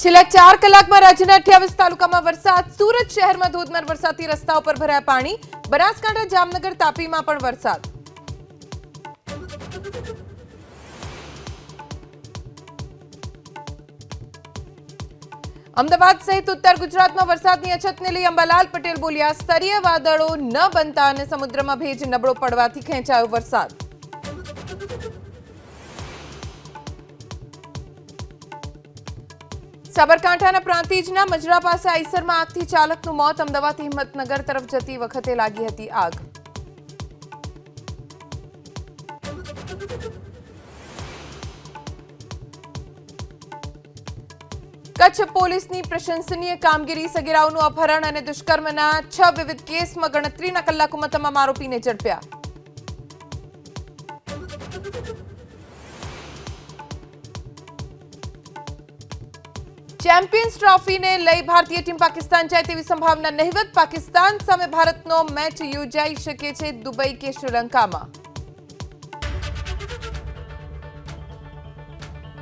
છેલ્લા 4 કલાકમાં રાજ્યના 28 તાલુકામાં વરસાદ. સુરત શહેરમાં ધોધમાર વરસાદથી રસ્તાઓ પર ભરાયા પાણી. બનાસકાંઠા, જામનગર, તાપીમાં પણ વરસાદ. અમદાવાદ સહિત ઉત્તર ગુજરાતમાં વરસાદની અછતને લઈ અંબાલાલ પટેલ બોલ્યા, સ્તરીય વાદળો ન બનતા અને સમુદ્રમાં ભેજ નબળો પડવાથી ખેંચાયો વરસાદ. સાબરકાંઠાના પ્રાંતિજના મજરા પાસે આઈસરમાં આગથી ચાલકનું મોત. અમદાવાદથી હિંમતનગર તરફ જતી વખતે લાગી હતી આગ. કચ્છ પોલીસની પ્રશંસનીય કામગીરી. સગીરાઓનું અપહરણ અને દુષ્કર્મના 6 વિવિધ કેસમાં ગણતરીના કલાકોમાં તમામ આરોપીને ઝડપ્યા. ચેમ્પિયન્સ ટ્રોફીને લઈ ભારતીય ટીમ પાકિસ્તાન જાય તેવી સંભાવના નહિવત. પાકિસ્તાન સામે ભારતનો મેચ યોજાઈ શકે છે દુબઈ કે શ્રીલંકામાં.